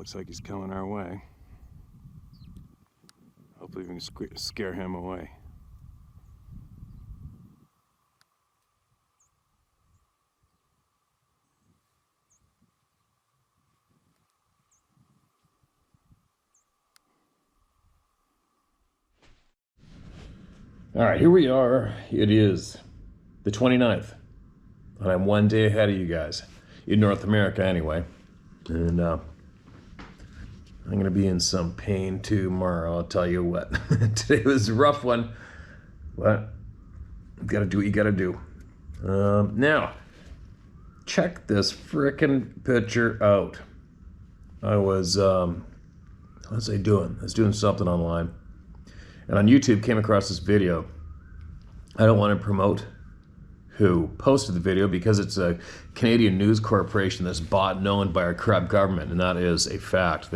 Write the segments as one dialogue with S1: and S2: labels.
S1: Looks like he's coming our way. Hopefully we can scare him away. All right, here we are. It is the 29th, and I'm one day ahead of you guys, in North America anyway. And I'm gonna be in some pain tomorrow, I'll tell you what. Today was a rough one, but you gotta do what you gotta do. Now, check this frickin' picture out. I was, what was I doing? I was doing something online. And on YouTube came across this video. I don't want to promote who posted the video because it's a Canadian news corporation that's bought and owned by our corrupt government, and that is a fact.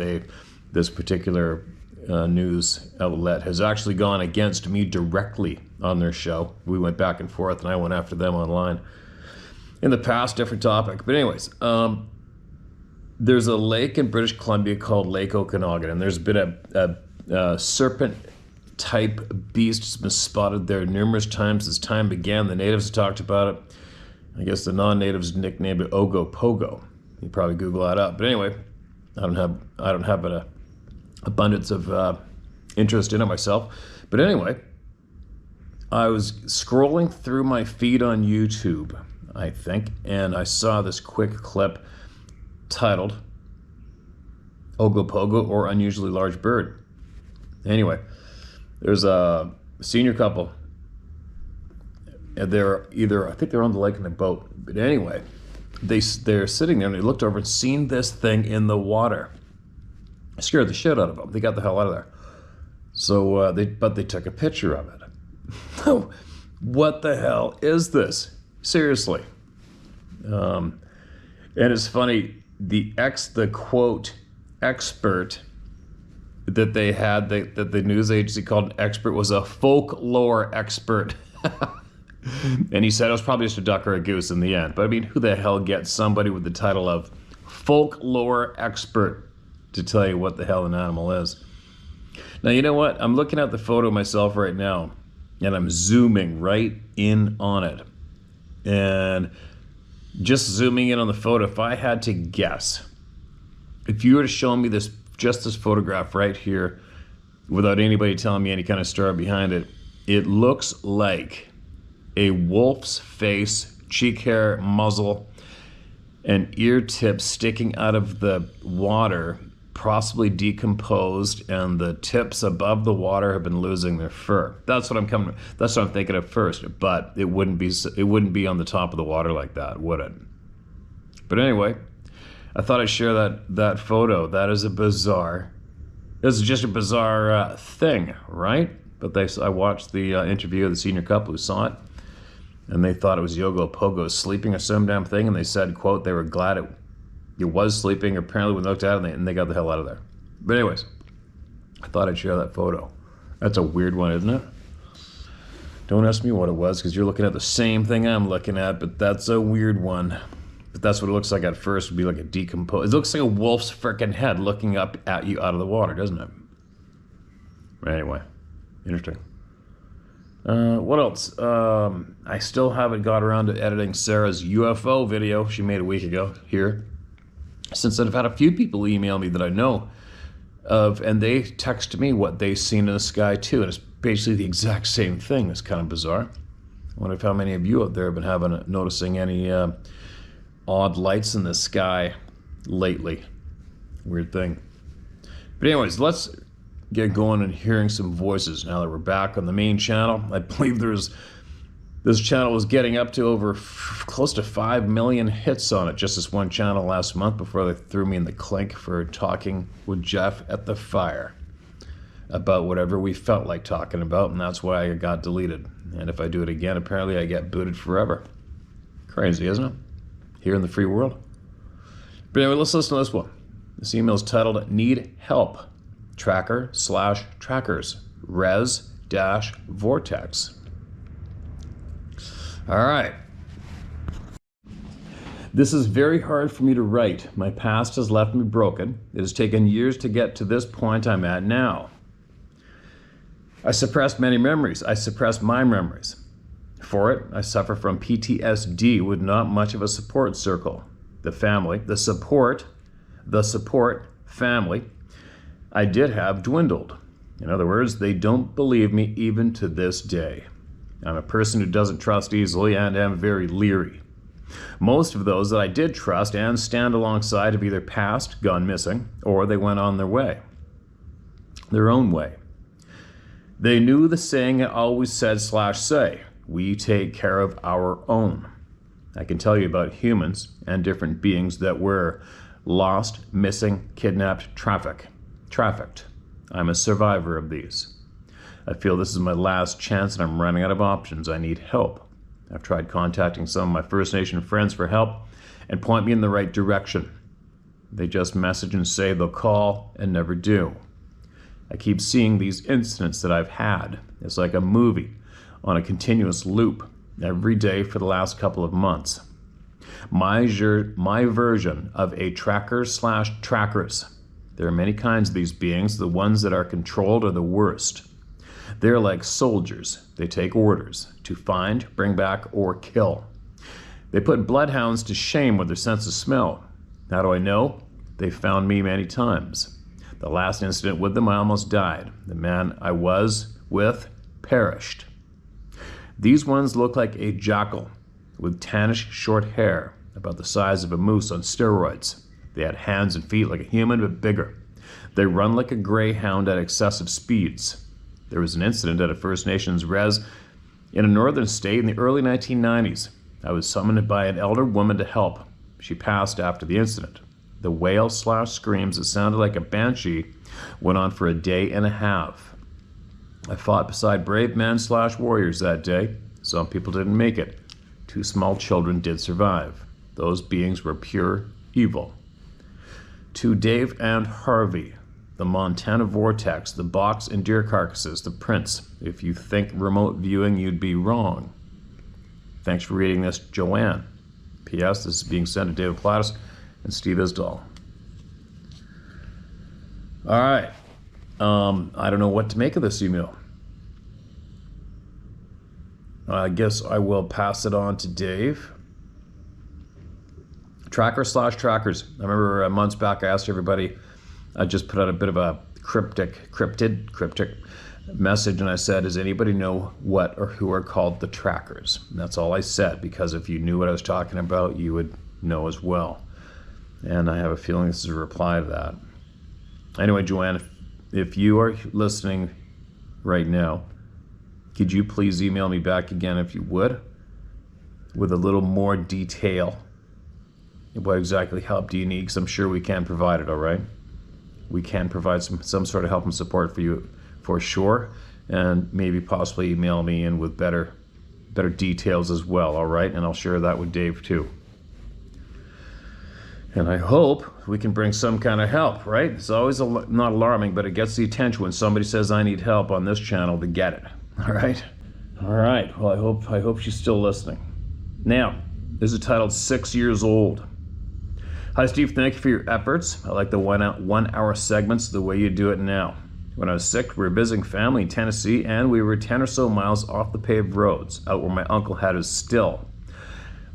S1: This particular news outlet has actually gone against me directly on their show. We went back and forth, and I went after them online. In the past, different topic. But anyways, there's a lake in British Columbia called Lake Okanagan, and there's been a serpent type beast has been spotted there numerous times as time began. The natives have talked about it. I guess the non-natives nicknamed it Ogopogo. You probably Google that up. But anyway, I don't have an abundance of interest in it myself. But anyway, I was scrolling through my feed on YouTube, I think, and I saw this quick clip titled Ogopogo or Unusually Large Bird. Anyway, there's a senior couple, and they're either, I think they're on the lake in a boat, but anyway, they're sitting there and they looked over and seen this thing in the water. Scared the shit out of them. They got the hell out of there. So they took a picture of it. What the hell is this? Seriously. And it's funny, the quote expert that they had, that the news agency called an expert, was a folklore expert. And he said it was probably just a duck or a goose in the end. But I mean, who the hell gets somebody with the title of folklore expert to tell you what the hell an animal is? Now, you know what? I'm looking at the photo myself right now, and I'm zooming right in on it. And just zooming in on the photo, if I had to guess, if you were to show me this photograph right here, without anybody telling me any kind of story behind it, it looks like a wolf's face, cheek hair, muzzle, and ear tips sticking out of the water, possibly decomposed, and the tips above the water have been losing their fur. That's what I'm thinking of first. But it wouldn't be on the top of the water like that, would it? But anyway, I thought I'd share that photo. That is a bizarre. This is just a bizarre thing, right? But I watched the interview of the senior couple who saw it, and they thought it was Yogo Pogo sleeping or some damn thing, and they said, quote, they were glad it was sleeping. Apparently we looked at it and they got the hell out of there. But anyways, I thought I'd share that photo. That's a weird one, isn't it? Don't ask me what it was, because you're looking at the same thing I'm looking at, but that's a weird one. But that's what it looks like at first. Would be like a decomposed. It looks like a wolf's frickin' head looking up at you out of the water, doesn't it? But anyway, interesting. What else? I still haven't got around to editing Sarah's UFO video she made a week ago here. Since I've had a few people email me that I know of, and they text me what they've seen in the sky too, and it's basically the exact same thing. It's kind of bizarre. I wonder if how many of you out there have been noticing any odd lights in the sky lately. Weird thing. But anyways, let's get going and hearing some voices now that we're back on the main channel. I believe this channel was getting up to over close to 5 million hits on it, just this one channel last month, before they threw me in the clink for talking with Jeff at the fire about whatever we felt like talking about, and that's why I got deleted. And if I do it again, apparently I get booted forever. Crazy, isn't it? Here in the free world. But anyway, let's listen to this one. This email is titled Need Help. Tracker/trackers. Res-vortex. All right. This is very hard for me to write. My past has left me broken. It has taken years to get to this point I'm at now. I suppressed many memories. I suppressed my memories. For it, I suffer from PTSD with not much of a support circle. The family, the support family I did have dwindled. In other words, they don't believe me even to this day. I'm a person who doesn't trust easily and am very leery. Most of those that I did trust and stand alongside have either passed, gone missing, or they went on their own way. They knew the saying I always said/say, we take care of our own. I can tell you about humans and different beings that were lost, missing, kidnapped, trafficked. I'm a survivor of these. I feel this is my last chance and I'm running out of options. I need help. I've tried contacting some of my First Nation friends for help and point me in the right direction. They just message and say they'll call and never do. I keep seeing these incidents that I've had. It's like a movie on a continuous loop every day for the last couple of months. My version of a tracker/trackers. There are many kinds of these beings. The ones that are controlled are the worst. They're like soldiers. They take orders to find, bring back, or kill. They put bloodhounds to shame with their sense of smell. How do I know? They found me many times. The last incident with them, I almost died. The man I was with perished. These ones look like a jackal with tannish short hair, about the size of a moose on steroids. They had hands and feet like a human, but bigger. They run like a greyhound at excessive speeds. There was an incident at a First Nations res in a northern state in the early 1990s. I was summoned by an elder woman to help. She passed after the incident. The wail/screams that sounded like a banshee went on for a day and a half. I fought beside brave men/warriors that day. Some people didn't make it. 2 small children did survive. Those beings were pure evil. To Dave and Harvey, the Montana Vortex, the box and deer carcasses, the prints. If you think remote viewing, you'd be wrong. Thanks for reading this, Joanne. P.S. This is being sent to David Plattis and Steve Isdall. All right. I don't know what to make of this email. I guess I will pass it on to Dave. Tracker/trackers. I remember months back I asked everybody, I just put out a bit of a cryptic message, and I said, does anybody know what or who are called the trackers? And that's all I said, because if you knew what I was talking about, you would know as well. And I have a feeling this is a reply to that. Anyway, Joanne, if you are listening right now, could you please email me back again, if you would, with a little more detail? What exactly help do you need? Because I'm sure we can provide it, all right? We can provide some sort of help and support for you, for sure. And maybe possibly email me in with better details as well, all right? And I'll share that with Dave too. And I hope we can bring some kind of help, right? It's always not alarming, but it gets the attention when somebody says, I need help on this channel to get it, all right? All right, well, I hope she's still listening. Now, this is titled 6 Years Old. Hi, Steve, thank you for your efforts. I like the one-hour segments the way you do it now. When I was sick, we were visiting family in Tennessee, and we were 10 or so miles off the paved roads, out where my uncle had his still.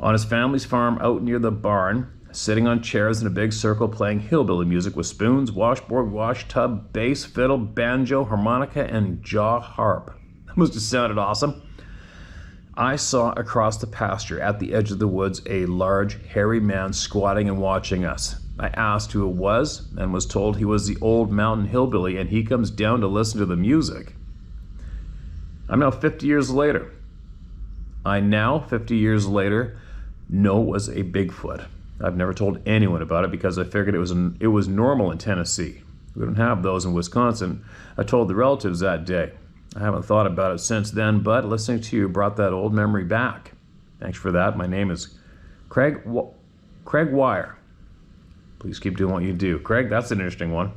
S1: On his family's farm out near the barn, sitting on chairs in a big circle playing hillbilly music with spoons, washboard, wash tub, bass, fiddle, banjo, harmonica, and jaw harp. That must have sounded awesome. I saw across the pasture at the edge of the woods a large, hairy man squatting and watching us. I asked who it was and was told he was the old mountain hillbilly, and he comes down to listen to the music. I'm now 50 years later. I now, 50 years later, know it was a Bigfoot. I've never told anyone about it because I figured it was normal in Tennessee. We don't have those in Wisconsin. I told the relatives that day. I haven't thought about it since then, but listening to you brought that old memory back. Thanks for that. My name is Craig Wire. Please keep doing what you do. Craig, that's an interesting one.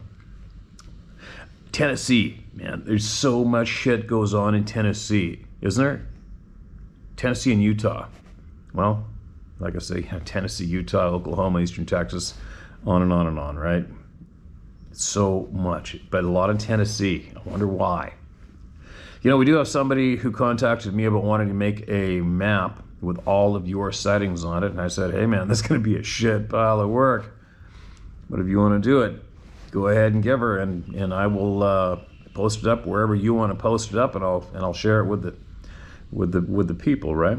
S1: Tennessee, man, there's so much shit goes on in Tennessee, isn't there? Tennessee and Utah. Well, like I say, Tennessee, Utah, Oklahoma, Eastern Texas, on and on and on, right? So much, but a lot in Tennessee. I wonder why. You know, we do have somebody who contacted me about wanting to make a map with all of your sightings on it. And I said, hey man, that's going to be a shit pile of work. But if you want to do it, go ahead and give her, and I will post it up wherever you want to post it up, and I'll share it with the people, right?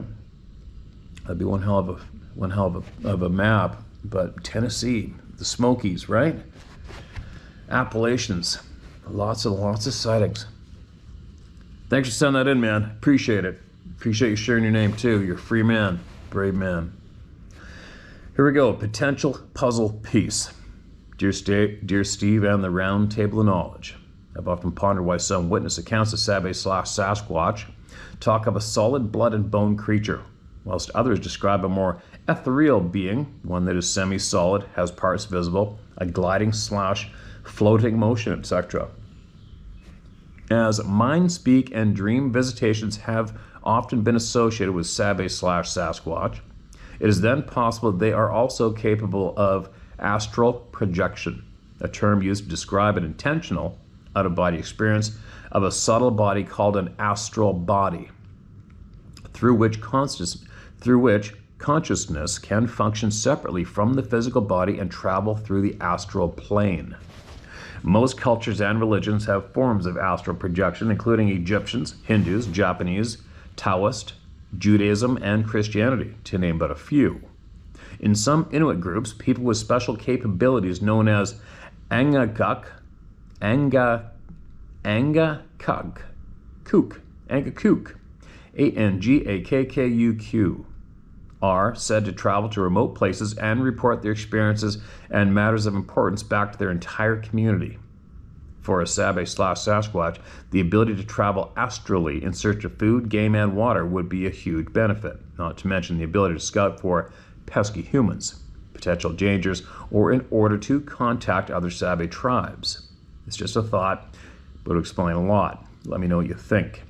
S1: That'd be one hell of a map. But Tennessee, the Smokies, right? Appalachians, lots of sightings. Thanks for sending that in, man. Appreciate it. Appreciate you sharing your name too. You're a free man, brave man. Here we go. Potential puzzle piece. Dear Steve and the round table of knowledge. I've often pondered why some witness accounts of Sabe/Sasquatch talk of a solid blood and bone creature, whilst others describe a more ethereal being, one that is semi-solid, has parts visible, a gliding/floating motion, etc. As mind speak and dream visitations have often been associated with Sabe/Sasquatch, it is then possible that they are also capable of astral projection, a term used to describe an intentional out-of-body experience of a subtle body called an astral body, through which consciousness can function separately from the physical body and travel through the astral plane. Most cultures and religions have forms of astral projection, including Egyptians, Hindus, Japanese, Taoist, Judaism, and Christianity, to name but a few. In some Inuit groups, people with special capabilities known as Angakuk, Angakkuq, Angakkuq, are said to travel to remote places and report their experiences and matters of importance back to their entire community. For a Sabe/Sasquatch, the ability to travel astrally in search of food, game, and water would be a huge benefit, not to mention the ability to scout for pesky humans, potential dangers, or in order to contact other Sabe tribes. It's just a thought, but it'll explain a lot. Let me know what you think.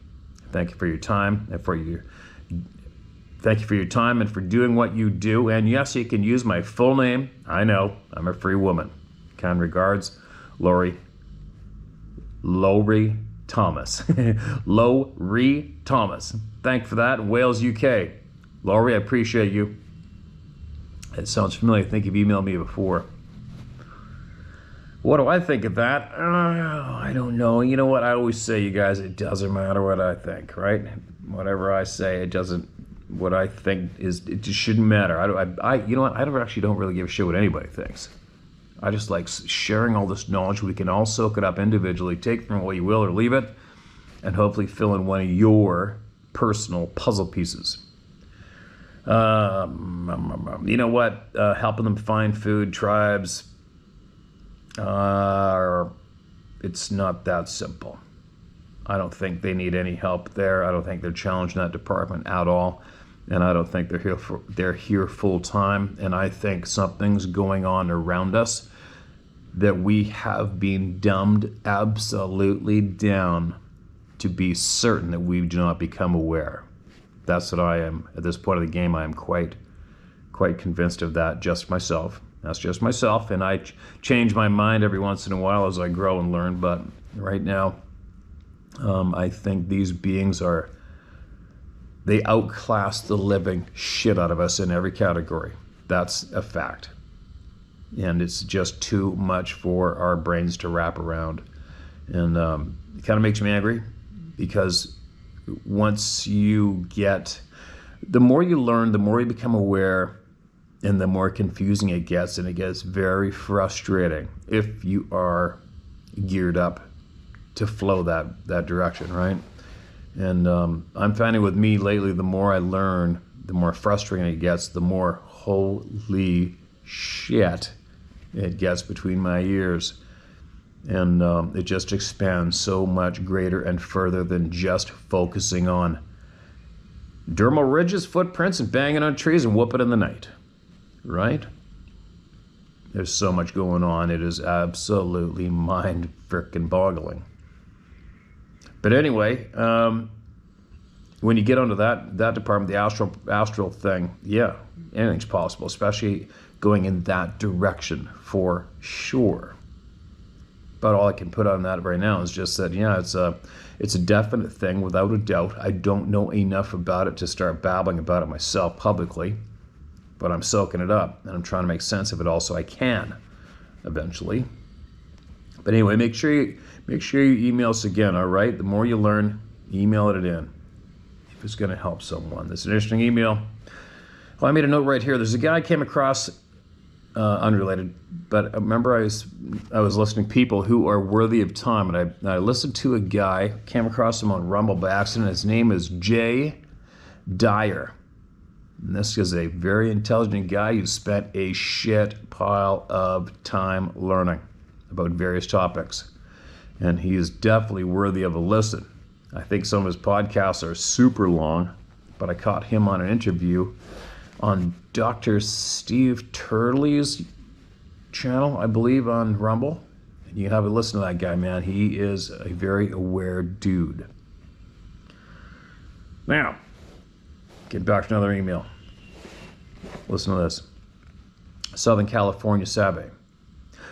S1: Thank you for your time and for doing what you do. And yes, you can use my full name. I know, I'm a free woman. Kind regards, Lowry Thomas. Lowry Thomas. Thank you for that. Wales, UK. Lowry, I appreciate you. It sounds familiar. I think you've emailed me before. What do I think of that? I don't know. You know what? I always say, you guys, it doesn't matter what I think, right? Whatever I say, it doesn't. What I think it just shouldn't matter. You know what? I don't really give a shit what anybody thinks. I just like sharing all this knowledge. We can all soak it up individually, take from it what you will or leave it, and hopefully fill in one of your personal puzzle pieces. You know what? Helping them find food, tribes, it's not that simple. I don't think they need any help there. I don't think they're challenged in that department at all. And I don't think they're here full time. And I think something's going on around us that we have been dumbed absolutely down to be certain that we do not become aware. That's what I am at this point of the game. I am quite convinced of that. Just myself. That's just myself, and I change my mind every once in a while as I grow and learn. But right now, I think these beings they outclass the living shit out of us in every category. That's a fact. And it's just too much for our brains to wrap around. And it kind of makes me angry because once the more you learn, the more you become aware, and the more confusing it gets, and it gets very frustrating if you are geared up to flow that direction, right? And I'm finding with me lately, the more I learn, the more frustrating it gets, the more holy shit it gets between my ears. And it just expands so much greater and further than just focusing on dermal ridges, footprints, and banging on trees and whooping in the night. Right? There's so much going on. It is absolutely mind-frickin' boggling. But anyway, when you get onto that department, the astral thing, yeah, anything's possible, especially going in that direction for sure. But all I can put on that right now is just that, yeah, it's a definite thing without a doubt. I don't know enough about it to start babbling about it myself publicly. But I'm soaking it up, and I'm trying to make sense of it all so I can eventually. But anyway, make sure you email us again, all right? The more you learn, email it in if it's going to help someone. This is an interesting email. Well, I made a note right here. There's a guy I came across, unrelated, but remember I was listening to people who are worthy of time, and I listened to a guy, came across him on Rumble by accident. His name is Jay Dyer. And this is a very intelligent guy who spent a shit pile of time learning about various topics. And he is definitely worthy of a listen. I think some of his podcasts are super long, but I caught him on an interview on Dr. Steve Turley's channel, I believe, on Rumble. And you have to listen to that guy, man. He is a very aware dude. Now, get back to another email. Listen to this. Southern California, Sabe.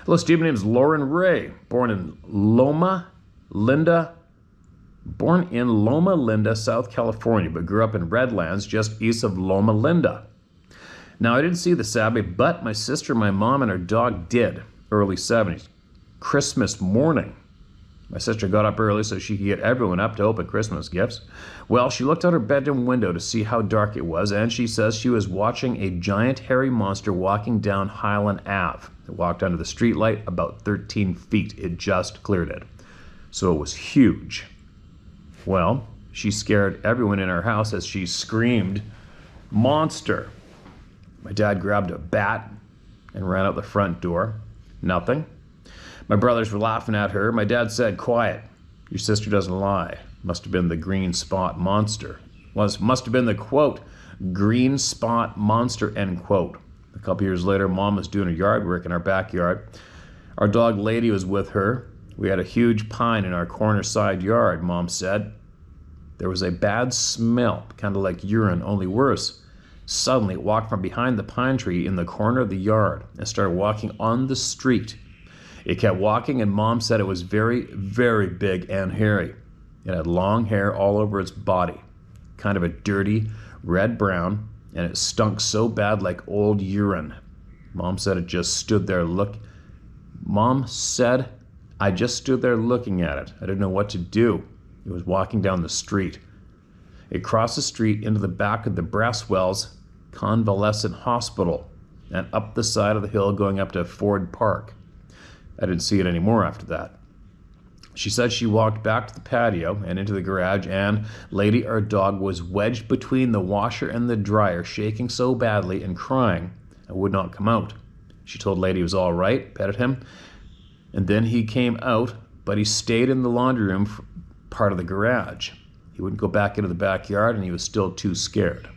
S1: Hello, Steve. My name is Lauren Ray. Born in Loma Linda, South California, but grew up in Redlands, just east of Loma Linda. Now, I didn't see the Sabe, but my sister, my mom, and her dog did. Early 70s. Christmas morning. My sister got up early so she could get everyone up to open Christmas gifts. Well, she looked out her bedroom window to see how dark it was, and she says she was watching a giant hairy monster walking down Highland Ave. It walked under the streetlight about 13 feet. It just cleared it. So it was huge. Well, she scared everyone in her house as she screamed, "Monster!" My dad grabbed a bat and ran out the front door. Nothing. My brothers were laughing at her. My dad said, "Quiet. Your sister doesn't lie." Must have been the green spot monster. Must have been the, quote, green spot monster, end quote. A couple years later, Mom was doing her yard work in our backyard. Our dog Lady was with her. We had a huge pine in our corner side yard, Mom said. There was a bad smell, kind of like urine, only worse. Suddenly, it walked from behind the pine tree in the corner of the yard and started walking on the street. It kept walking, and Mom said it was very, very big and hairy. It had long hair all over its body, kind of a dirty red-brown, and it stunk so bad like old urine. Mom said it just stood there Mom said I just stood there looking at it. I didn't know what to do. It was walking down the street. It crossed the street into the back of the Braswell's Convalescent Hospital and up the side of the hill going up to Ford Park. I didn't see it anymore after that. She said she walked back to the patio and into the garage, and Lady, our dog, was wedged between the washer and the dryer, shaking so badly and crying and would not come out. She told Lady he was all right, petted him, and then he came out, but he stayed in the laundry room part of the garage. He wouldn't go back into the backyard, and he was still too scared.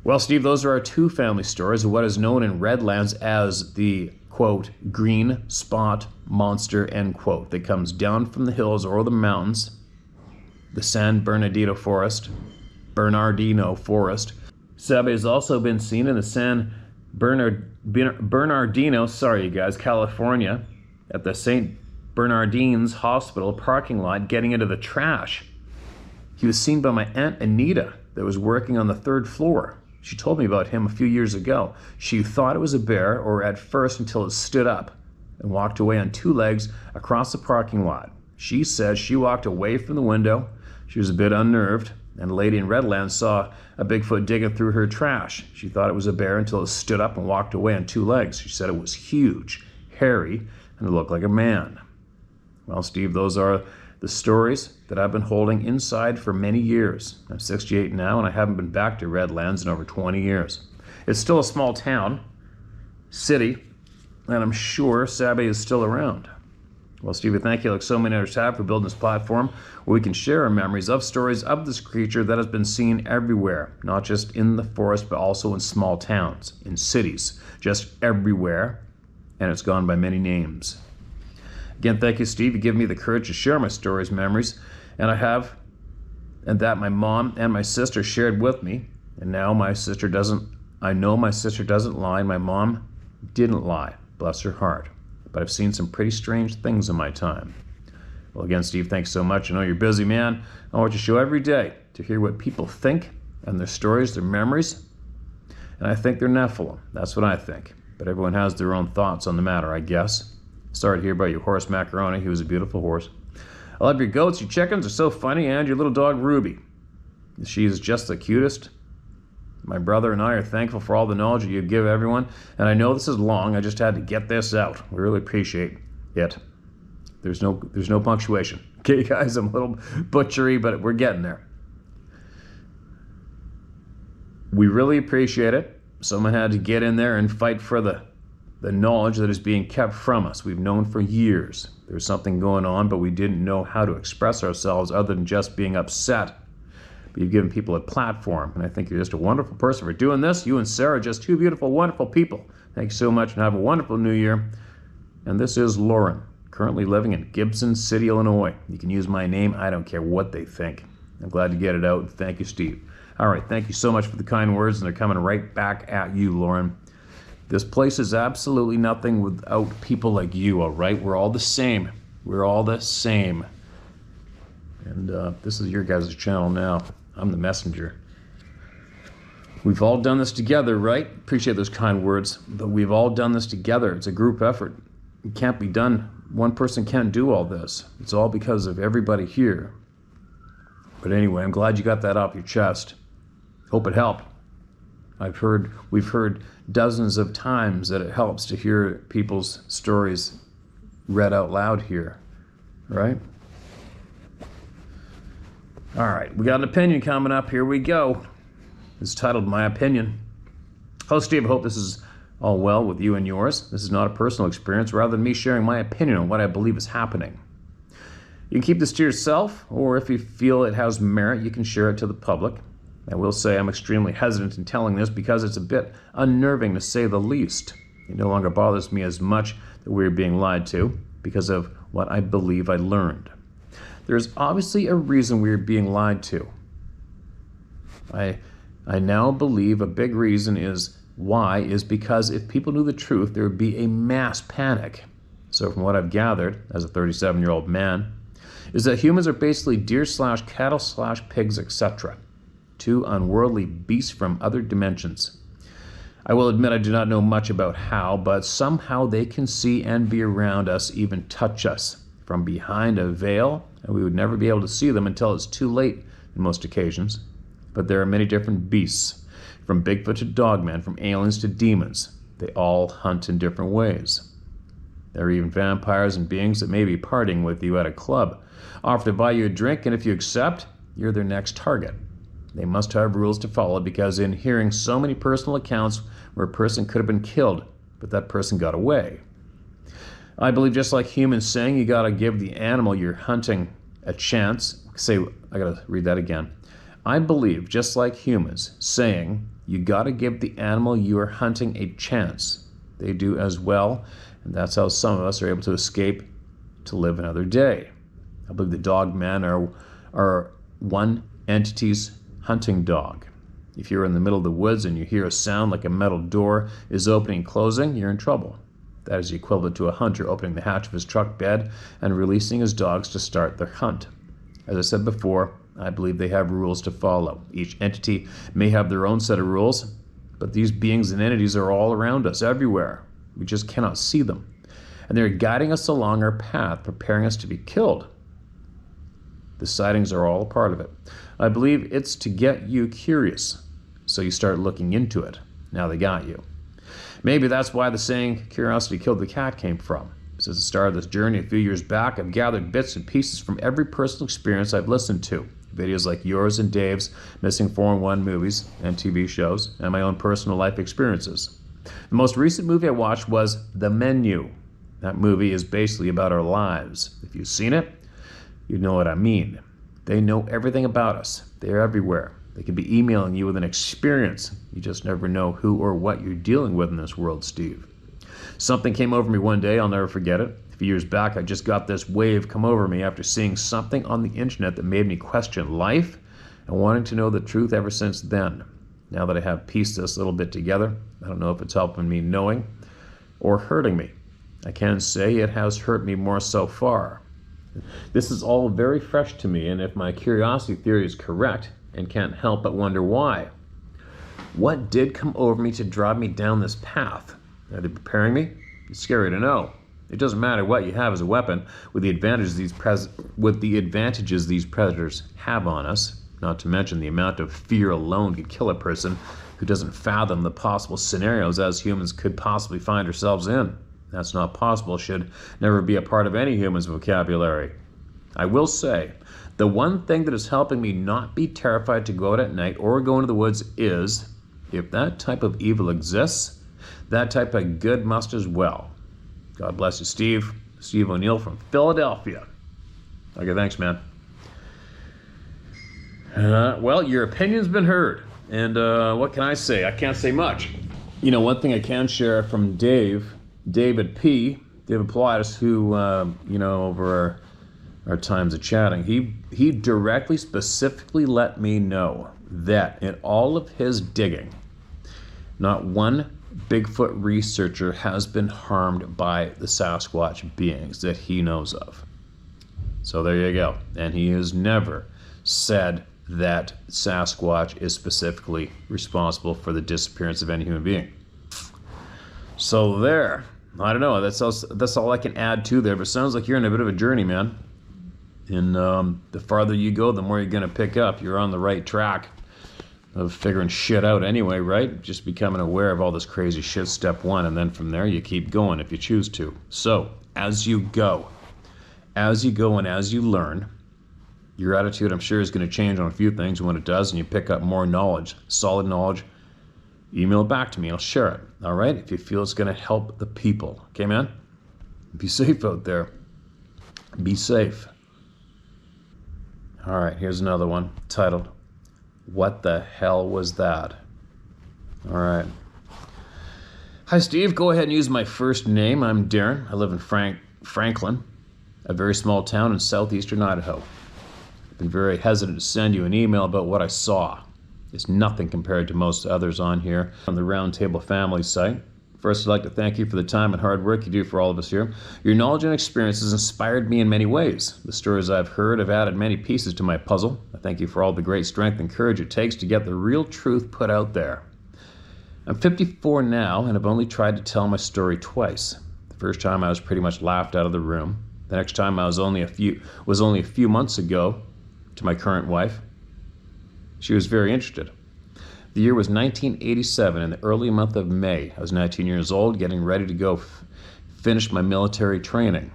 S1: Well, Steve, those are our two family stories of what is known in Redlands as the, quote, green spot monster, end quote, that comes down from the hills or the mountains, the San Bernardino Forest. Sabe has also been seen in the San Bernardino, sorry you guys, California, at the St. Bernardine's Hospital parking lot getting into the trash. He was seen by my Aunt Anita that was working on the third floor. She told me about him a few years ago. She thought it was a bear, or at first until it stood up and walked away on two legs across the parking lot. She says she walked away from the window. She was a bit unnerved, and a lady in Redlands saw a Bigfoot digging through her trash. She thought it was a bear until it stood up and walked away on two legs. She said it was huge, hairy, and it looked like a man. Well, Steve, those are the stories that I've been holding inside for many years. I'm 68 now, and I haven't been back to Redlands in over 20 years. It's still a small town, city, and I'm sure Sabe is still around. Well, Steve, thank you like so many others have for building this platform where we can share our memories of stories of this creature that has been seen everywhere, not just in the forest, but also in small towns, in cities, just everywhere, and it's gone by many names. Again, thank you, Steve. You give me the courage to share my stories, memories, and that my mom and my sister shared with me. And now I know my sister doesn't lie, and my mom didn't lie, bless her heart. But I've seen some pretty strange things in my time. Well, again, Steve, thanks so much. I know you're a busy man. I want your show every day to hear what people think and their stories, their memories. And I think they're Nephilim. That's what I think. But everyone has their own thoughts on the matter, I guess. Sorry to hear about your horse Macaroni. He was a beautiful horse. I love your goats. Your chickens are so funny, and your little dog Ruby. She is just the cutest. My brother and I are thankful for all the knowledge that you give everyone. And I know this is long. I just had to get this out. We really appreciate it. There's no punctuation. Okay, guys, I'm a little butchery, but we're getting there. We really appreciate it. Someone had to get in there and fight for the knowledge that is being kept from us. We've known for years there's something going on, but we didn't know how to express ourselves other than just being upset. But you've given people a platform, and I think you're just a wonderful person for doing this. You and Sarah are just two beautiful, wonderful people. Thank you so much, and have a wonderful new year. And this is Lauren, currently living in Gibson City, Illinois. You can use my name. I don't care what they think. I'm glad to get it out, and thank you, Steve. All right, thank you so much for the kind words, and they're coming right back at you, Lauren. This place is absolutely nothing without people like you, all right? We're all the same. We're all the same. And this is your guys' channel now. I'm the messenger. We've all done this together, right? Appreciate those kind words. But we've all done this together. It's a group effort. It can't be done. One person can't do all this. It's all because of everybody here. But anyway, I'm glad you got that off your chest. Hope it helped. We've heard dozens of times that it helps to hear people's stories read out loud here, right? All right, we got an opinion coming up. Here we go. It's titled My Opinion. Hello, Steve. I hope this is all well with you and yours. This is not a personal experience, rather than me sharing my opinion on what I believe is happening. You can keep this to yourself, or if you feel it has merit, you can share it to the public. I will say I'm extremely hesitant in telling this because it's a bit unnerving to say the least. It no longer bothers me as much that we're being lied to because of what I believe I learned. There's obviously a reason we're being lied to. I now believe a big reason is because if people knew the truth, there would be a mass panic. So from what I've gathered as a 37-year-old man, is that humans are basically deer/cattle/pigs, etc. Two unworldly beasts from other dimensions. I will admit I do not know much about how, but somehow they can see and be around us, even touch us from behind a veil, and we would never be able to see them until it's too late in most occasions. But there are many different beasts, from Bigfoot to Dogman, from aliens to demons. They all hunt in different ways. There are even vampires and beings that may be partying with you at a club, offer to buy you a drink, and if you accept, you're their next target. They must have rules to follow, because in hearing so many personal accounts where a person could have been killed, but that person got away. I believe just like humans saying you gotta give the animal you're hunting a chance. I gotta read that again. I believe just like humans saying you gotta give the animal you are hunting a chance. They do as well, and that's how some of us are able to escape to live another day. I believe the dog men are one entity's hunting dog. If you're in the middle of the woods and you hear a sound like a metal door is opening and closing, you're in trouble. That is equivalent to a hunter opening the hatch of his truck bed and releasing his dogs to start their hunt. As I said before, I believe they have rules to follow. Each entity may have their own set of rules, but these beings and entities are all around us, everywhere. We just cannot see them. And they're guiding us along our path, preparing us to be killed. The sightings are all a part of it. I believe it's to get you curious, so you start looking into it. Now they got you. Maybe that's why the saying, curiosity killed the cat, came from. Since the start of this journey a few years back, I've gathered bits and pieces from every personal experience I've listened to. Videos like yours and Dave's Missing 411 movies and TV shows, and my own personal life experiences. The most recent movie I watched was The Menu. That movie is basically about our lives. If you've seen it, you know what I mean. They know everything about us. They're everywhere. They could be emailing you with an experience. You just never know who or what you're dealing with in this world, Steve. Something came over me one day, I'll never forget it. A few years back, I just got this wave come over me after seeing something on the internet that made me question life and wanting to know the truth ever since then. Now that I have pieced this little bit together, I don't know if it's helping me knowing or hurting me. I can say it has hurt me more so far. This is all very fresh to me, and if my curiosity theory is correct, and can't help but wonder why. What did come over me to drive me down this path? Are they preparing me? It's scary to know. It doesn't matter what you have as a weapon, with the advantages these predators have on us, not to mention the amount of fear alone could kill a person who doesn't fathom the possible scenarios as humans could possibly find ourselves in. That's not possible, should never be a part of any human's vocabulary. I will say, the one thing that is helping me not be terrified to go out at night or go into the woods is, if that type of evil exists, that type of good must as well. God bless you, Steve. Steve O'Neill from Philadelphia. Okay, thanks, man. Well, your opinion's been heard. And what can I say? I can't say much. You know, one thing I can share from David Pilatus, who, over our times of chatting, he directly, specifically let me know that in all of his digging, not one Bigfoot researcher has been harmed by the Sasquatch beings that he knows of. So there you go. And he has never said that Sasquatch is specifically responsible for the disappearance of any human being. So there. I don't know. That's all I can add to there. But it sounds like you're in a bit of a journey, man. And the farther you go, the more you're going to pick up. You're on the right track of figuring shit out anyway, right? Just becoming aware of all this crazy shit, step one. And then from there, you keep going if you choose to. So as you go and as you learn, your attitude, I'm sure, is going to change on a few things. When it does, and you pick up more knowledge, solid knowledge, email back to me. I'll share it. All right? If you feel it's going to help the people. Okay, man? Be safe out there. Be safe. All right, here's another one titled, What the Hell Was That? All right. Hi, Steve. Go ahead and use my first name. I'm Darren. I live in Franklin, a very small town in southeastern Idaho. I've been very hesitant to send you an email about what I saw. It's nothing compared to most others on here on the Round Table Family site. First, I'd like to thank you for the time and hard work you do for all of us here. Your knowledge and experiences inspired me in many ways. The stories I've heard have added many pieces to my puzzle. I thank you for all the great strength and courage it takes to get the real truth put out there. I'm 54 now and have only tried to tell my story twice. The first time I was pretty much laughed out of the room. The next time I was only a few months ago to my current wife. She was very interested. The year was 1987, in the early month of May. I was 19 years old, getting ready to go finish my military training.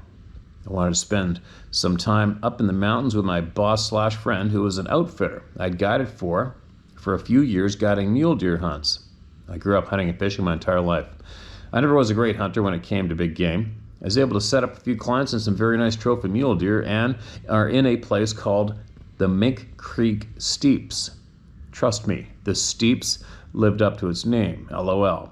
S1: I wanted to spend some time up in the mountains with my boss/friend who was an outfitter I'd guided for a few years, guiding mule deer hunts. I grew up hunting and fishing my entire life. I never was a great hunter when it came to big game. I was able to set up a few clients and some very nice trophy mule deer and are in a place called the Mink Creek Steeps. Trust me, the Steeps lived up to its name, LOL.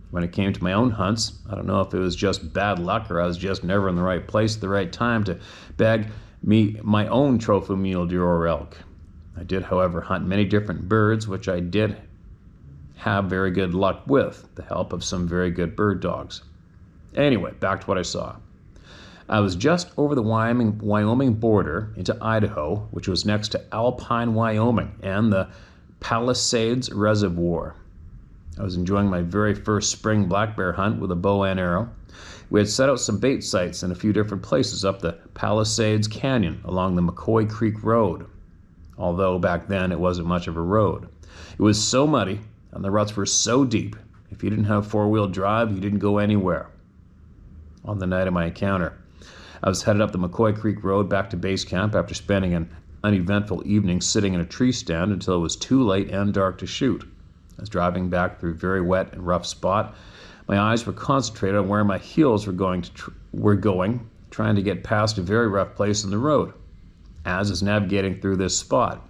S1: When it came to my own hunts, I don't know if it was just bad luck or I was just never in the right place at the right time to bag me my own trophy mule deer or elk. I did, however, hunt many different birds, which I did have very good luck with, the help of some very good bird dogs. Anyway, back to what I saw. I was just over the Wyoming border into Idaho, which was next to Alpine, Wyoming, and the Palisades Reservoir. I was enjoying my very first spring black bear hunt with a bow and arrow. We had set out some bait sites in a few different places up the Palisades Canyon along the McCoy Creek Road, although back then it wasn't much of a road. It was so muddy and the ruts were so deep, if you didn't have four-wheel drive, you didn't go anywhere. On the night of my encounter, I was headed up the McCoy Creek Road back to base camp after spending an uneventful evening sitting in a tree stand until it was too late and dark to shoot. I was driving back through a very wet and rough spot. My eyes were concentrated on where my heels were going, trying to get past a very rough place in the road. As I was navigating through this spot,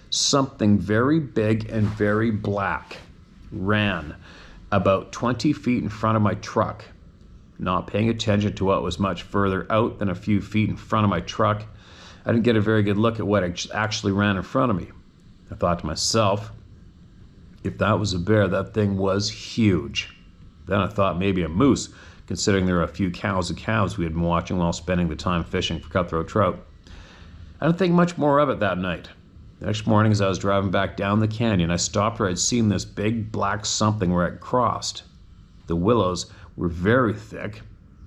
S1: something very big and very black ran about 20 feet in front of my truck. Not paying attention to what was much further out than a few feet in front of my truck, I didn't get a very good look at what actually ran in front of me. I thought to myself, if that was a bear, that thing was huge. Then I thought maybe a moose, considering there were a few cows and calves we had been watching while spending the time fishing for cutthroat trout. I didn't think much more of it that night. The next morning, as I was driving back down the canyon, I stopped where I'd seen this big black something where it crossed. The willows were very thick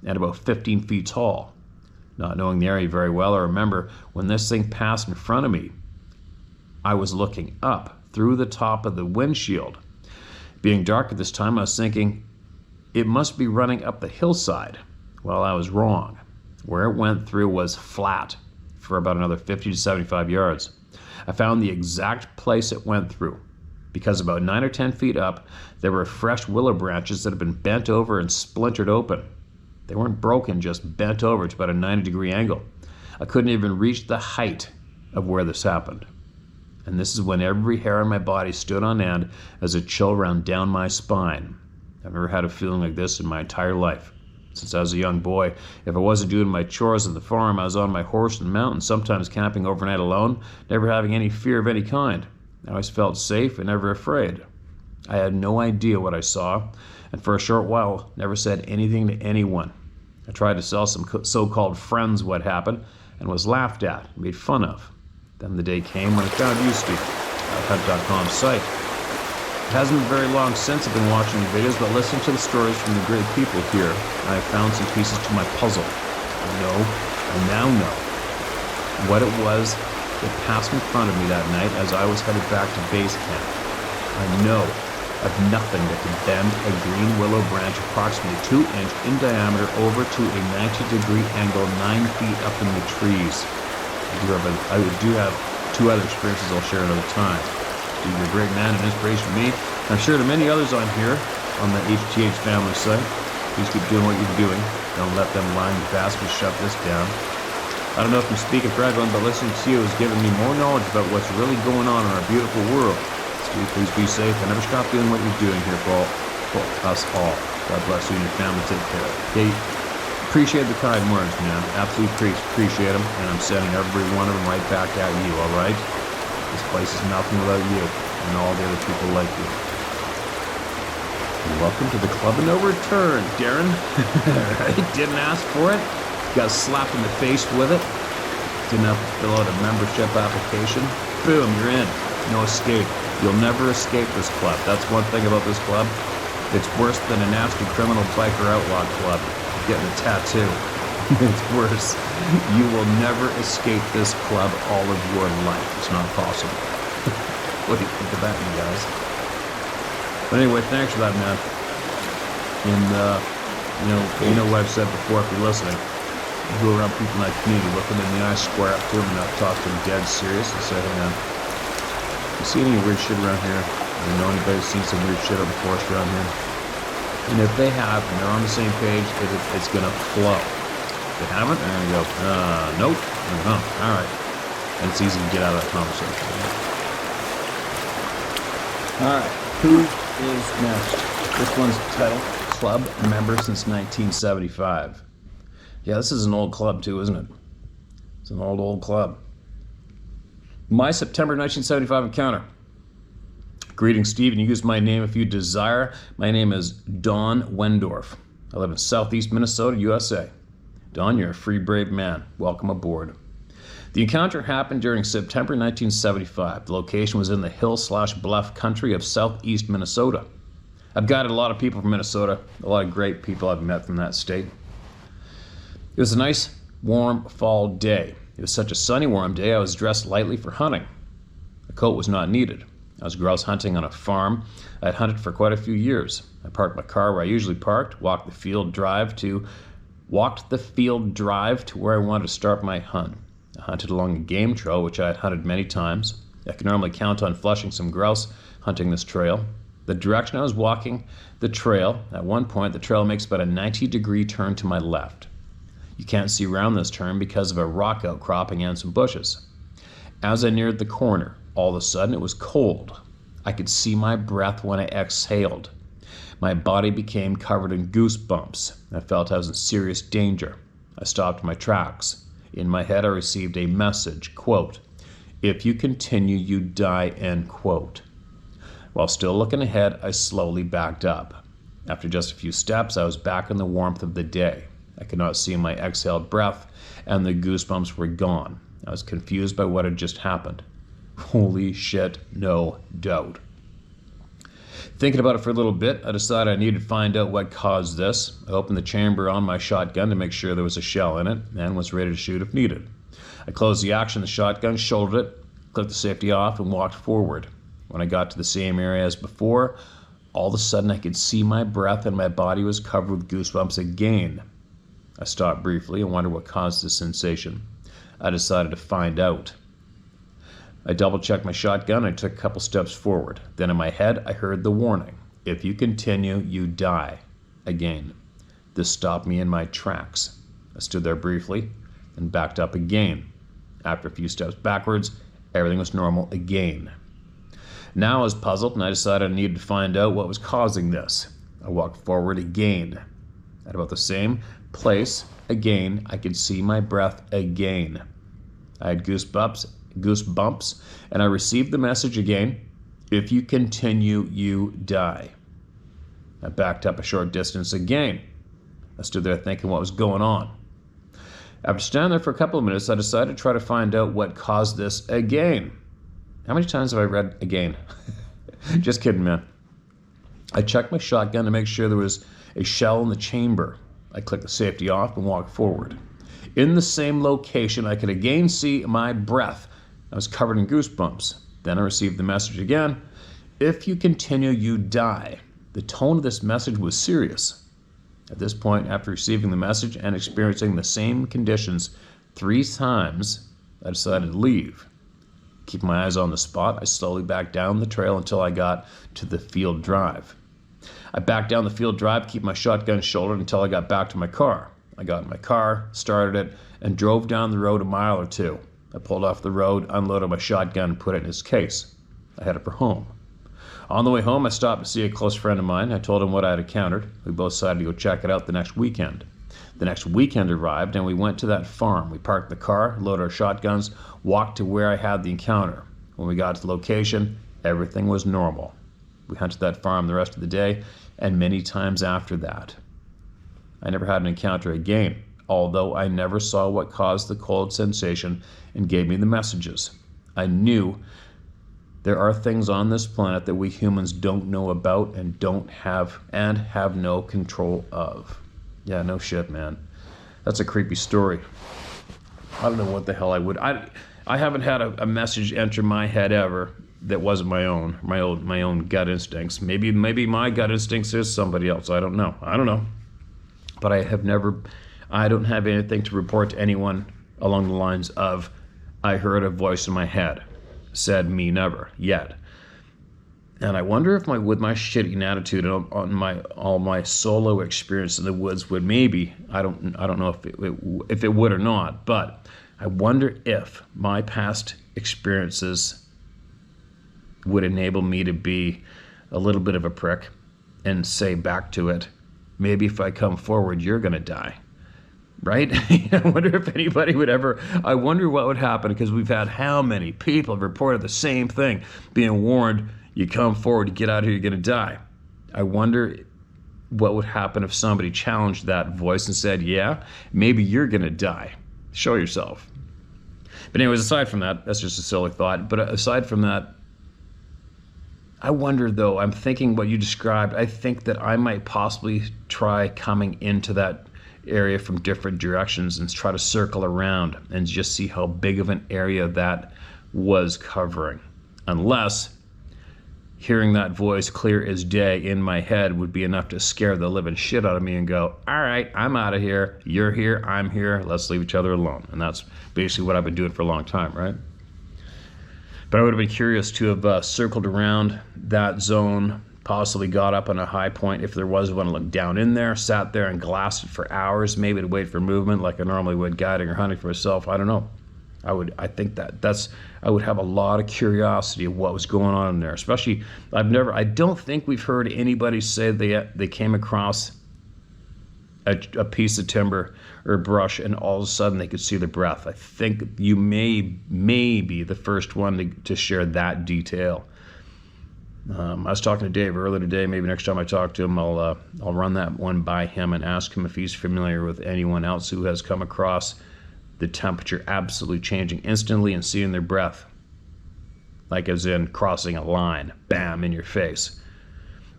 S1: and about 15 feet tall. Not knowing the area very well, I remember when this thing passed in front of me, I was looking up through the top of the windshield. Being dark at this time, I was thinking it must be running up the hillside. Well, I was wrong. Where it went through was flat for about another 50 to 75 yards. I found the exact place it went through, because about 9 or 10 feet up, there were fresh willow branches that had been bent over and splintered open. They weren't broken, just bent over to about a 90-degree angle. I couldn't even reach the height of where this happened. And this is when every hair on my body stood on end as a chill ran down my spine. I've never had a feeling like this in my entire life. Since I was a young boy, if I wasn't doing my chores at the farm, I was on my horse in the mountains, sometimes camping overnight alone, never having any fear of any kind. I always felt safe and never afraid. I had no idea what I saw, and for a short while, never said anything to anyone. I tried to tell some so-called friends what happened, and was laughed at, made fun of. Then the day came when I found you, Steve, at hunt.com site. It hasn't been very long since I've been watching the videos, but listening to the stories from the great people here, I have found some pieces to my puzzle. I now know what it was that passed in front of me that night as I was headed back to base camp. I know of nothing that could bend a green willow branch approximately 2 inch in diameter over to a 90-degree angle 9 feet up in the trees. I do have 2 other experiences I'll share another time. You're a great man and inspiration to me. I'm sure to many others on here, on the HTH family site, please keep doing what you're doing. Don't let them lying bastards shut this down. I don't know if I'm speaking for everyone, but listening to you has given me more knowledge about what's really going on in our beautiful world. Steve, please be safe and never stop doing what you're doing here for us all. God bless you and your family. Take care. Okay, appreciate the kind words, man. Absolutely appreciate them, and I'm sending every one of them right back at you, all right? This place is nothing without you and all the other people like you. And welcome to the club of no return, Darren. Right? Didn't ask for it. Got slapped in the face with it. Didn't have to fill out a membership application. Boom, you're in. No escape. You'll never escape this club. That's one thing about this club. It's worse than a nasty criminal biker outlaw club. Getting a tattoo. It's worse. You will never escape this club all of your life. It's not possible. What do you think of that, you guys? But anyway, thanks for that, man. And, you know what I've said before if you're listening. You go around people in that community, look them in the eye, square up to them, and not talk to them dead serious, and say, hey man, you see any weird shit around here? You know anybody who's seen some weird shit up in the forest around here? And if they have, and they're on the same page, it's gonna flow. If they haven't, they're gonna go, nope, alright. And it's easy to get out of that conversation. Alright, who is next? This one's titled Club Member Since 1975. Yeah, this is an old club too, isn't it? It's an old club. My September 1975 encounter. Greetings, Steve, and you use my name if you desire. My name is Don Wendorf. I live in southeast Minnesota, USA. Don, you're a free, brave man. Welcome aboard. The encounter happened during September 1975. The location was in the hill/bluff country of southeast Minnesota. I've guided a lot of people from Minnesota, a lot of great people I've met from that state. It was a nice, warm fall day. It was such a sunny, warm day, I was dressed lightly for hunting. A coat was not needed. I was grouse hunting on a farm I had hunted for quite a few years. I parked my car where I usually parked, walked the field drive to where I wanted to start my hunt. I hunted along a game trail, which I had hunted many times. I could normally count on flushing some grouse hunting this trail. The direction I was walking the trail, at one point, the trail makes about a 90-degree turn to my left. You can't see around this turn because of a rock outcropping and some bushes. As I neared the corner, all of a sudden it was cold. I could see my breath when I exhaled. My body became covered in goosebumps. I felt I was in serious danger. I stopped my tracks. In my head I received a message, quote, "If you continue, you die," end quote. While still looking ahead, I slowly backed up. After just a few steps, I was back in the warmth of the day. I could not see my exhaled breath, and the goosebumps were gone. I was confused by what had just happened. Holy shit, no doubt. Thinking about it for a little bit, I decided I needed to find out what caused this. I opened the chamber on my shotgun to make sure there was a shell in it, and was ready to shoot if needed. I closed the action of the shotgun, shouldered it, clicked the safety off, and walked forward. When I got to the same area as before, all of a sudden I could see my breath and my body was covered with goosebumps again. I stopped briefly and wondered what caused this sensation. I decided to find out. I double-checked my shotgun and I took a couple steps forward. Then in my head, I heard the warning. If you continue, you die. Again. This stopped me in my tracks. I stood there briefly and backed up again. After a few steps backwards, everything was normal again. Now I was puzzled and I decided I needed to find out what was causing this. I walked forward again. At about the same place, again, I could see my breath again. I had goosebumps, and I received the message again, if you continue, you die. I backed up a short distance again. I stood there thinking what was going on. After standing there for a couple of minutes, I decided to try to find out what caused this again. How many times have I read again? Just kidding, man. I checked my shotgun to make sure there was a shell in the chamber. I clicked the safety off and walked forward. In the same location, I could again see my breath. I was covered in goosebumps. Then I received the message again. If you continue, you die. The tone of this message was serious. At this point, after receiving the message and experiencing the same conditions 3 times, I decided to leave. Keeping my eyes on the spot, I slowly backed down the trail until I got to the field drive. I backed down the field drive, keep my shotgun shouldered until I got back to my car. I got in my car, started it, and drove down the road a mile or two. I pulled off the road, unloaded my shotgun, and put it in its case. I headed for home. On the way home, I stopped to see a close friend of mine. I told him what I had encountered. We both decided to go check it out the next weekend. The next weekend arrived, and we went to that farm. We parked the car, loaded our shotguns, walked to where I had the encounter. When we got to the location, everything was normal. We hunted that farm the rest of the day, and many times after that. I never had an encounter again, although I never saw what caused the cold sensation and gave me the messages. I knew there are things on this planet that we humans don't know about and have no control of. Yeah, no shit, man. That's a creepy story. I don't know what the hell I would. I haven't had a message enter my head ever that wasn't my own gut instincts. Maybe my gut instincts is somebody else. I don't know. But I don't have anything to report to anyone along the lines of, I heard a voice in my head. Said me never, yet. And I wonder if with my shitty attitude on all my solo experience in the woods would maybe, I don't know if it would or not, but I wonder if my past experiences would enable me to be a little bit of a prick and say back to it, maybe if I come forward, you're going to die. Right? I wonder if anybody would ever, I wonder what would happen, because we've had how many people have reported the same thing, being warned, you come forward, you get out of here, you're going to die. I wonder what would happen if somebody challenged that voice and said, yeah, maybe you're going to die. Show yourself. But anyways, aside from that, that's just a silly thought. But aside from that, I wonder though, I'm thinking what you described, I think that I might possibly try coming into that area from different directions and try to circle around and just see how big of an area that was covering. Unless hearing that voice clear as day in my head would be enough to scare the living shit out of me and go, all right, I'm out of here, you're here, I'm here, let's leave each other alone. And that's basically what I've been doing for a long time, right? But I would have been curious to have circled around that zone, possibly got up on a high point if there was one, looked down in there, sat there and glassed it for hours, maybe to wait for movement like I normally would guiding or hunting for myself. I don't know. I would have a lot of curiosity of what was going on in there. Especially, I don't think we've heard anybody say they came across a piece of timber or brush and all of a sudden they could see the breath. I think you may be the first one to share that detail. I was talking to Dave earlier today. Maybe next time I talk to him, I'll run that one by him and ask him if he's familiar with anyone else who has come across the temperature absolutely changing instantly and seeing their breath, like as in crossing a line, bam, in your face.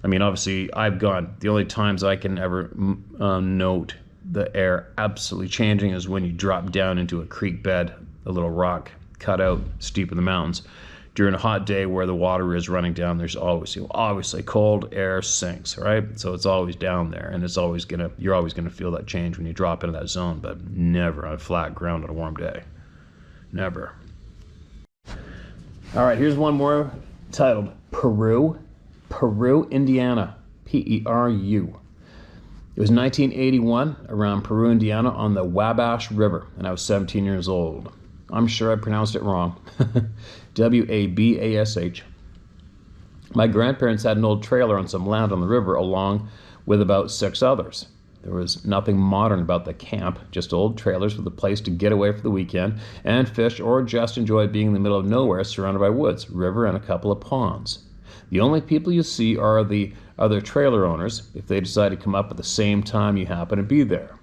S1: I mean, obviously, the only times I can ever note the air absolutely changing is when you drop down into a creek bed, a little rock cut out steep in the mountains. During a hot day where the water is running down, there's always, obviously cold air sinks, right? So it's always down there, and you're always gonna feel that change when you drop into that zone, but never on flat ground on a warm day. Never. All right, here's one more titled Peru, Indiana, Peru. It was 1981 around Peru, Indiana on the Wabash River, and I was 17 years old. I'm sure I pronounced it wrong. Wabash. My grandparents had an old trailer on some land on the river along with about 6 others. There was nothing modern about the camp, just old trailers with a place to get away for the weekend and fish or just enjoy being in the middle of nowhere surrounded by woods, river, and a couple of ponds. The only people you see are the other trailer owners if they decide to come up at the same time you happen to be there.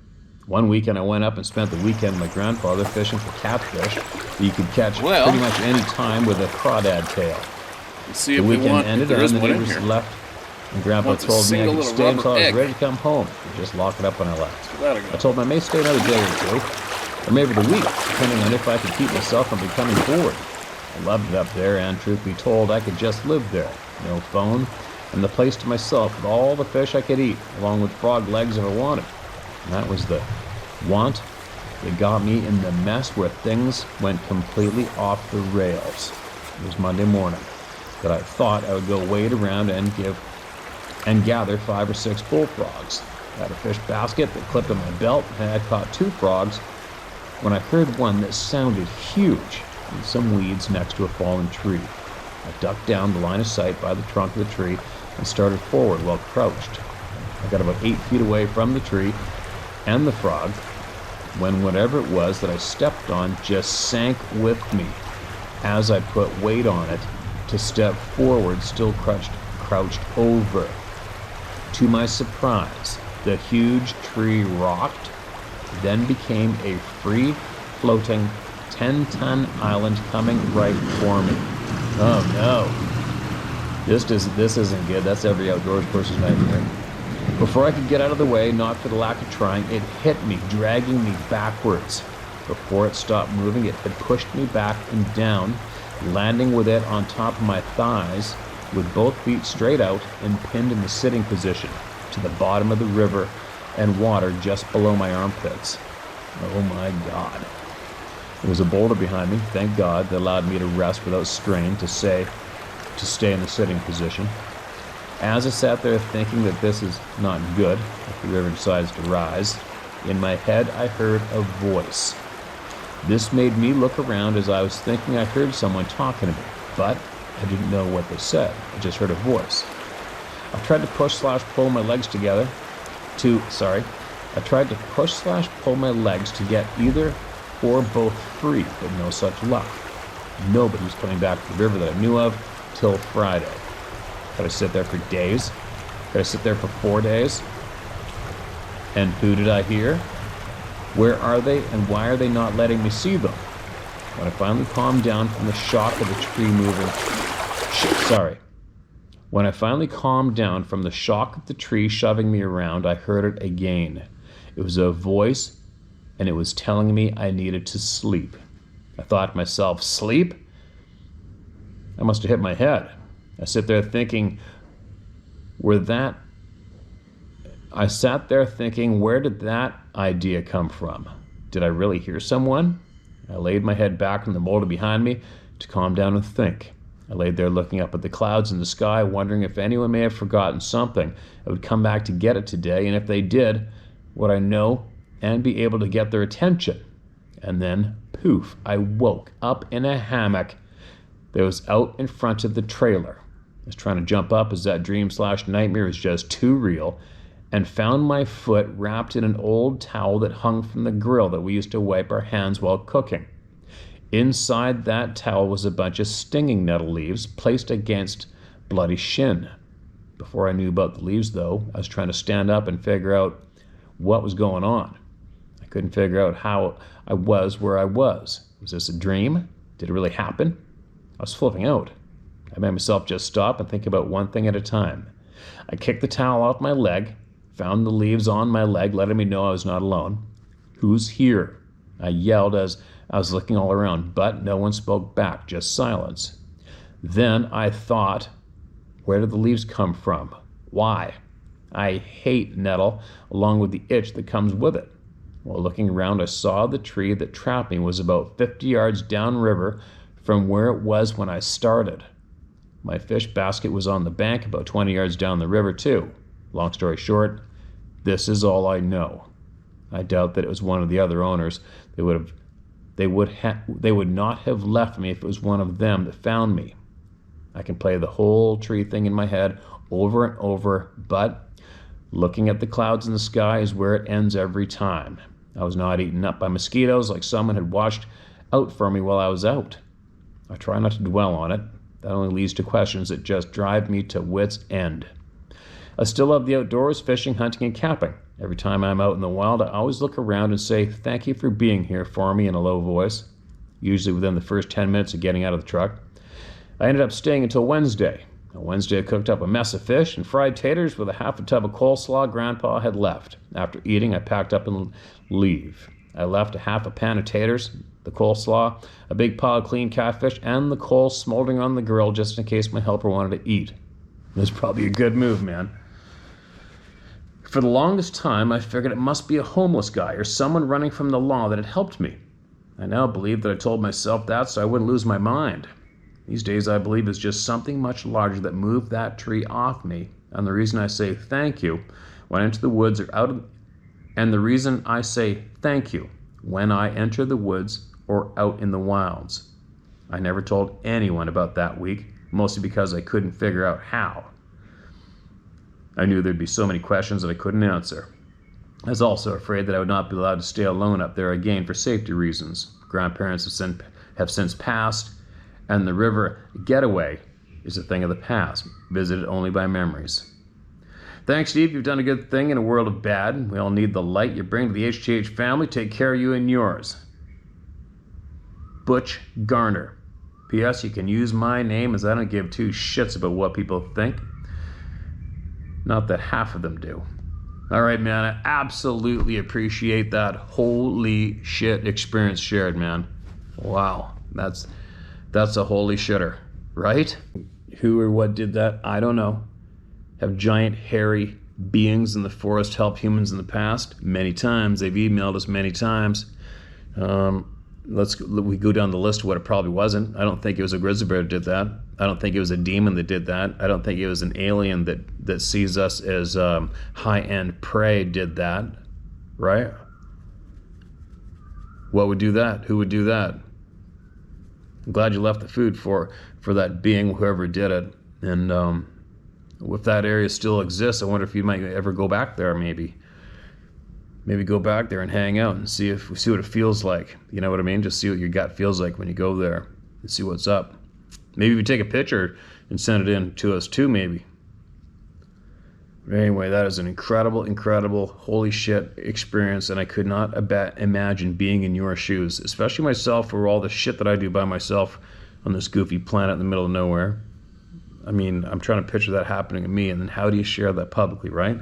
S1: One weekend I went up and spent the weekend with my grandfather fishing for catfish that you could catch pretty much any time with a crawdad tail.
S2: See
S1: the weekend ended and the neighbors left, and Grandpa told me I could stay until I was ready to come home and just lock it up when I left. I told him I may stay another day or two, or maybe the week, depending on if I could keep myself from becoming bored. I loved it up there, and truth be told, I could just live there. No phone, and the place to myself with all the fish I could eat, along with frog legs if I wanted. And that was the that got me in the mess where things went completely off the rails. It was Monday morning, that I thought I would go wade around and gather 5 or 6 bullfrogs. I had a fish basket that clipped on my belt, and I had caught 2 frogs when I heard one that sounded huge in some weeds next to a fallen tree. I ducked down the line of sight by the trunk of the tree and started forward while crouched. I got about 8 feet away from the tree and the frog when whatever it was that I stepped on just sank with me as I put weight on it to step forward, still crouched over. To my surprise, the huge tree rocked, then became a free-floating 10-ton island coming right for me. Oh no. This isn't good. That's every outdoors person's nightmare. Before I could get out of the way, not for the lack of trying, it hit me, dragging me backwards. Before it stopped moving, it had pushed me back and down, landing with it on top of my thighs, with both feet straight out and pinned in the sitting position to the bottom of the river and water just below my armpits. Oh my God. There was a boulder behind me, thank God, that allowed me to rest without strain to stay in the sitting position. As I sat there thinking that this is not good, if the river decides to rise, in my head I heard a voice. This made me look around as I was thinking I heard someone talking to me, but I didn't know what they said. I just heard a voice. I tried to push/pull my legs together to get either or both free, but no such luck. Nobody was coming back to the river that I knew of till Friday. Could I sit there for days? Could I sit there for 4 days? And who did I hear? Where are they, and why are they not letting me see them? When I finally calmed down from the shock of the tree moving... When I finally calmed down from the shock of the tree shoving me around, I heard it again. It was a voice, and it was telling me I needed to sleep. I thought to myself, sleep? I must have hit my head. I sat there thinking, where did that idea come from? Did I really hear someone? I laid my head back on the boulder behind me to calm down and think. I laid there looking up at the clouds in the sky, wondering if anyone may have forgotten something. I would come back to get it today, and if they did, would I know and be able to get their attention? And then, poof, I woke up in a hammock that was out in front of the trailer. I was trying to jump up as that dream/nightmare was just too real, and found my foot wrapped in an old towel that hung from the grill that we used to wipe our hands while cooking. Inside that towel was a bunch of stinging nettle leaves placed against bloody shin. Before I knew about the leaves, though, I was trying to stand up and figure out what was going on. I couldn't figure out how I was where I was. Was this a dream? Did it really happen? I was flipping out. I made myself just stop and think about one thing at a time. I kicked the towel off my leg, found the leaves on my leg, letting me know I was not alone. Who's here? I yelled as I was looking all around, but no one spoke back, just silence. Then I thought, where did the leaves come from? Why? I hate nettle, along with the itch that comes with it. While looking around, I saw the tree that trapped me was about 50 yards downriver from where it was when I started. My fish basket was on the bank about 20 yards down the river, too. Long story short, this is all I know. I doubt that it was one of the other owners. They would not have left me if it was one of them that found me. I can play the whole tree thing in my head over and over, but looking at the clouds in the sky is where it ends every time. I was not eaten up by mosquitoes like someone had watched out for me while I was out. I try not to dwell on it. That only leads to questions that just drive me to wit's end. I still love the outdoors, fishing, hunting, and camping. Every time I'm out in the wild, I always look around and say, thank you for being here for me in a low voice, usually within the first 10 minutes of getting out of the truck. I ended up staying until Wednesday. On Wednesday, I cooked up a mess of fish and fried taters with a half a tub of coleslaw Grandpa had left. After eating, I packed up and leave. I left a half a pan of taters, the coleslaw, a big pile of clean catfish, and the coal smoldering on the grill just in case my helper wanted to eat. It was probably a good move, man. For the longest time, I figured it must be a homeless guy or someone running from the law that had helped me. I now believe that I told myself that so I wouldn't lose my mind. These days, I believe it's just something much larger that moved that tree off me. And the reason I say thank you when I enter the woods or out of, and the reason I say thank you when I enter the woods or out in the wilds. I never told anyone about that week, mostly because I couldn't figure out how. I knew there'd be so many questions that I couldn't answer. I was also afraid that I would not be allowed to stay alone up there again for safety reasons. Grandparents have since passed, and the river getaway is a thing of the past, visited only by memories. Thanks, Steve. You've done a good thing in a world of bad. We all need the light you bring to the HTH family. Take care of you and yours. Butch Garner. P.S. You can use my name as I don't give two shits about what people think. Not that half of them do. All right, man. I absolutely appreciate that holy shit experience shared, man. Wow. That's a holy shitter, right? Who or what did that? I don't know. Have giant hairy beings in the forest helped humans in the past? Many times. They've emailed us many times. We go down the list of what it probably wasn't. I don't think it was a grizzly bear that did that. I don't think it was a demon that did that. I don't think it was an alien that sees us as high-end prey did that, right? What would do that? Who would do that? I'm glad you left the food for that being, whoever did it. And if that area still exists, I wonder if you might ever go back there, maybe go back there and hang out and see what it feels like. You know what I mean? Just see what your gut feels like when you go there and see what's up. Maybe we take a picture and send it in to us too, maybe. But anyway, that is an incredible, incredible, holy shit experience, and I could not imagine being in your shoes, especially myself for all the shit that I do by myself on this goofy planet in the middle of nowhere. I mean, I'm trying to picture that happening to me, and then how do you share that publicly, right?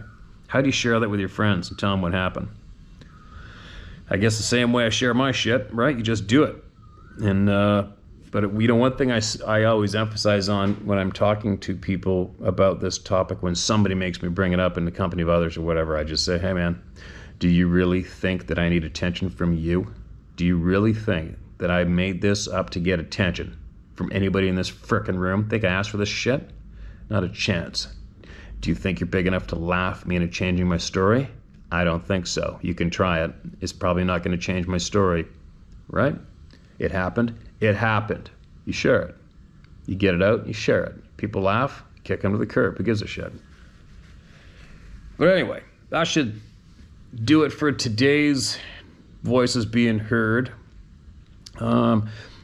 S1: How do you share that with your friends and tell them what happened? I guess the same way I share my shit, right? You just do it. And but one thing I always emphasize on when I'm talking to people about this topic, when somebody makes me bring it up in the company of others or whatever, I just say, hey man, do you really think that I need attention from you? Do you really think that I made this up to get attention from anybody in this frickin' room? Think I asked for this shit? Not a chance. Do you think you're big enough to laugh me into changing my story? I don't think so. You can try it. It's probably not going to change my story, right? It happened. It happened. You share it. You get it out, you share it. People laugh, kick them to the curb. Who gives a shit? But anyway, that should do it for today's Voices Being Heard.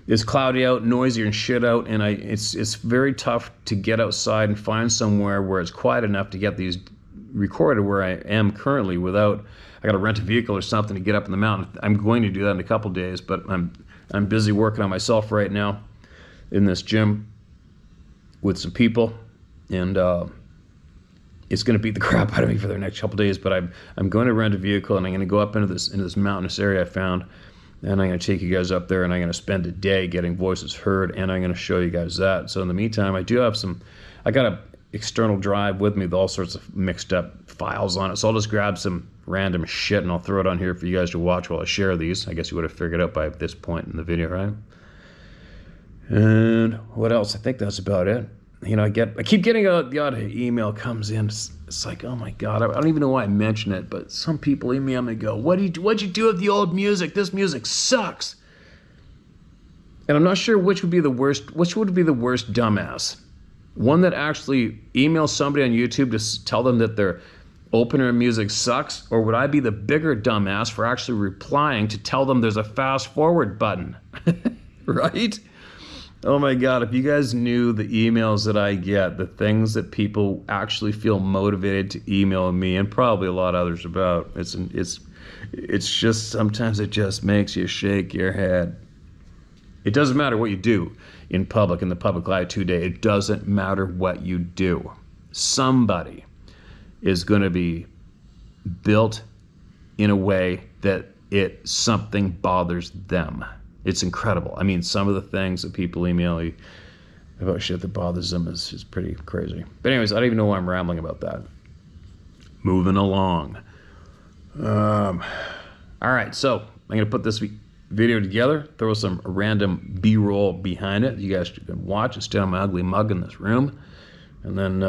S1: It's cloudy out, noisy and shit out, and it's very tough to get outside and find somewhere where it's quiet enough to get these recorded where I am currently without, I gotta rent a vehicle or something to get up in the mountain. I'm going to do that in a couple days, but I'm busy working on myself right now in this gym with some people, and it's gonna beat the crap out of me for the next couple days, but I'm going to rent a vehicle and I'm gonna go up into this mountainous area I found. And I'm going to take you guys up there and I'm going to spend a day getting voices heard, and I'm going to show you guys that. So in the meantime, I got an external drive with me with all sorts of mixed up files on it. So I'll just grab some random shit and I'll throw it on here for you guys to watch while I share these. I guess you would have figured out by this point in the video, right? And what else? I think that's about it. You know, I keep getting the odd email comes in. It's like, oh my God, I don't even know why I mention it, but some people email me and go, what'd you do with the old music? This music sucks. And I'm not sure which would be the worst dumbass. One that actually emails somebody on YouTube to tell them that their opener music sucks, or would I be the bigger dumbass for actually replying to tell them there's a fast forward button? Right? Oh my God, if you guys knew the emails that I get, the things that people actually feel motivated to email me, and probably a lot of others about, it's just, sometimes it just makes you shake your head. It doesn't matter what you do in public, in the public eye today. It doesn't matter what you do. Somebody is going to be built in a way that something bothers them. It's incredible. I mean, some of the things that people email me about shit that bothers them is pretty crazy. But anyways, I don't even know why I'm rambling about that. Moving along. All right, so I'm going to put this video together, throw some random B-roll behind it. You guys can watch. It's down my ugly mug in this room. And then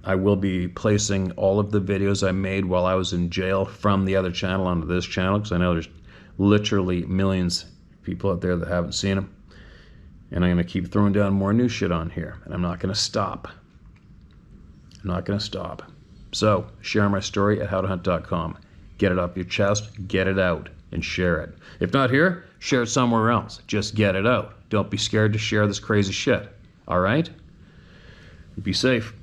S1: I will be placing all of the videos I made while I was in jail from the other channel onto this channel, because I know there's literally millions of people out there that haven't seen them. And I'm going to keep throwing down more new shit on here. And I'm not going to stop. I'm not going to stop. So, share my story at howtohunt.com. Get it off your chest, get it out, and share it. If not here, share it somewhere else. Just get it out. Don't be scared to share this crazy shit. All right? Be safe.